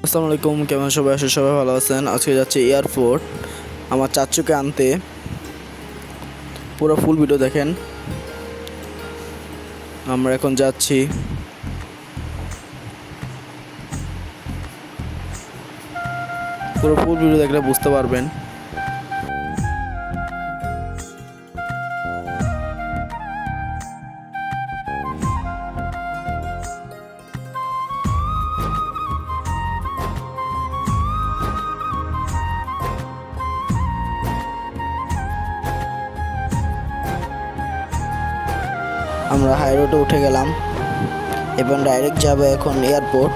আসসালামু আলাইকুম, কেমন সবাই? আসলে সবাই ভালো আছেন। আজকে যাচ্ছি এয়ারপোর্ট আমার চাচুকে আনতে। পুরো ফুল ভিডিও দেখেন। আমরা এখন যাচ্ছি। পুরো ফুল ভিডিও দেখলে বুঝতে পারবেন। আমরা হাই রোডে উঠে গেলাম এবং ডাইরেক্ট যাবে এখন এয়ারপোর্ট।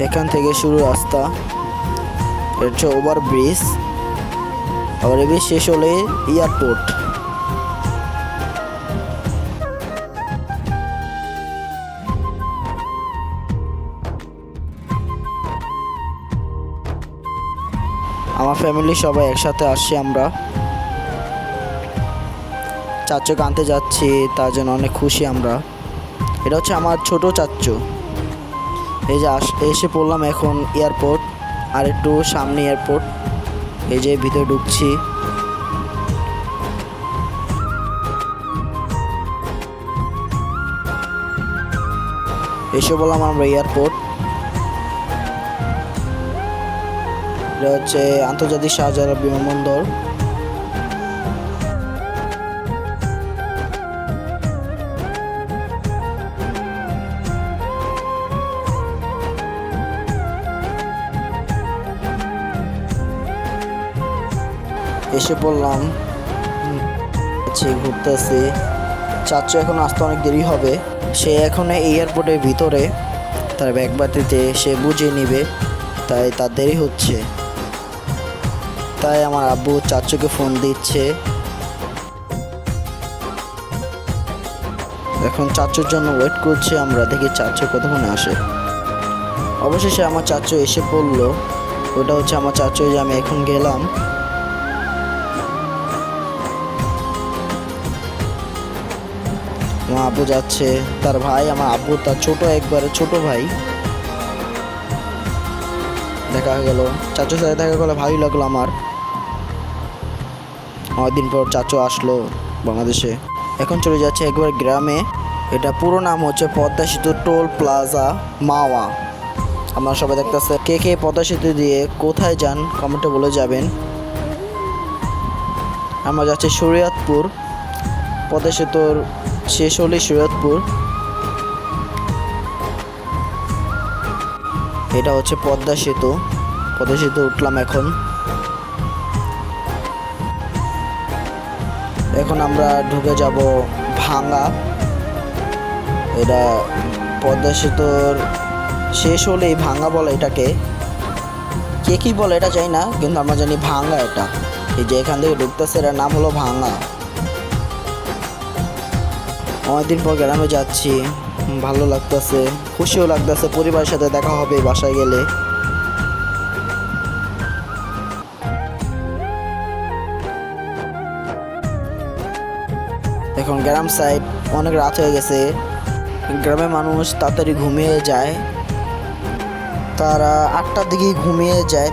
এখান থেকে শুরু রাস্তা। এটা হচ্ছে ওভার ব্রিজ। আবার ব্রিজ শেষ হলে এয়ারপোর্ট। আমার ফ্যামিলি সবাই একসাথে আসছি। আমরা চাচুকে আনতে যাচ্ছি, তার জন্য অনেক খুশি আমরা। এটা হচ্ছে আমার ছোট চাচু। এই যে এসে পড়লাম এখন এয়ারপোর্ট। আর একটু সামনে এয়ারপোর্ট। এই যে ভিতরে ঢুকছি। এসে বললাম আমরা এয়ারপোর্ট। এটা হচ্ছে আন্তর্জাতিক শাহজালাল বিমানবন্দর। এসে পড়লাম, ঘুরতেছি। চাচু এখন আসতে অনেক দেরি হবে। সে এখন এয়ারপোর্টের ভিতরে তার ব্যাগ বাতিতে সে বুঝিয়ে নিবে, তাই তার দেরি হচ্ছে। তাই আমার আব্বু চাচুকে ফোন দিচ্ছে। এখন চাচুর জন্য ওয়েট করছি আমরা, দেখি চাচু কতক্ষণে আসে। অবশেষে আমার চাচু এসে পড়লো। ওটা হচ্ছে আমার চাচু, যে আমি এখন গেলাম। আমার আব্বু যাচ্ছে, তার ভাই, আমার আব্বু তার একবারে ছোট ভাই। দেখা গেল, চাচুর সাথে দেখা গেলো, ভালোই লাগলো আমার। অনেকদিন পর চাচু আসলো বাংলাদেশে। এখন চলে যাচ্ছে একবার গ্রামে। এটা পুরো নাম হচ্ছে পদ্মা সেতু টোল প্লাজা মাওয়া। আপনারা সবাই দেখতেছে। কে কে পদ্মা সেতু দিয়ে কোথায় যান কমেন্টে বলে যাবেন। আমরা যাচ্ছি শরীয়তপুর। পদ্মা সেতুর শেষ হলে শরীয়তপুর। এটা হচ্ছে পদ্মা সেতু। পদ্মা সেতু উঠলাম এখন। এখন আমরা ঢুকে যাব ভাঙ্গা। এটা পদ্মা সেতুর শেষ হলেই ভাঙ্গা বলে এটাকে। কে কী বলে এটা জানি না, কিন্তু আমরা জানি ভাঙ্গা এটা। এই যে এখান থেকে ঢুকতেছে, এটার নাম হলো ভাঙ্গা। অনেকদিন পর গ্রামে যাচ্ছি, ভালো লাগতেছে, খুশিও লাগতেছে। পরিবারের সাথে দেখা হবে বাসায় গেলে। এখন গ্রাম সাইড, অনেক রাত হয়ে গেছে। গ্রামের মানুষ তাড়াতাড়ি ঘুমিয়ে যায়। তারা 8টার দিকেই ঘুমিয়ে যায়।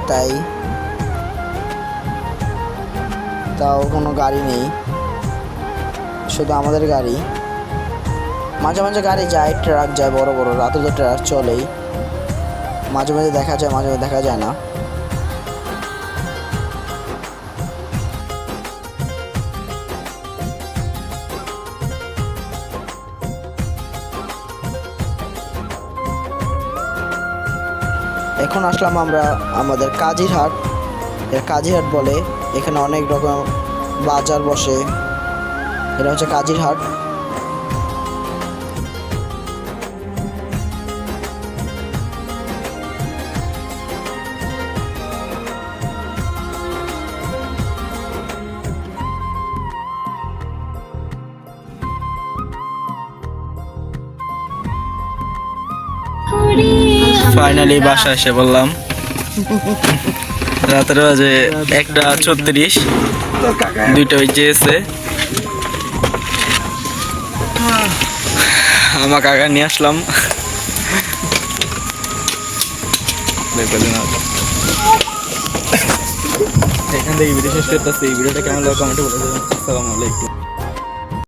তাও কোনো গাড়ি নেই, শুধু আমাদের গাড়ি। মাঝে মাঝে গাড়ি যায়, ট্রাক যায়, বড় বড়। রাতে তো ট্রাক চলেই। মাঝে মাঝে দেখা যায়, মাঝে মাঝে দেখা যায় না। এখন আসলাম আমরা আমাদের কাজিরহাট। কাজিরহাট বলে। এখানে অনেক রকম বাজার বসে। এটা হচ্ছে কাজিরহাট। ফাইনালি বাসা এসে বললাম রাতের বাজে 1:36 দুইটা বেজেছে। আমার কাকা নিয়ে আসলাম। এখান থেকে ভিডিও শেষ করতেছি। এই ভিডিওটা কেমন লাগলো কমেন্টে বলে দেবেন। আসসালামু আলাইকুম।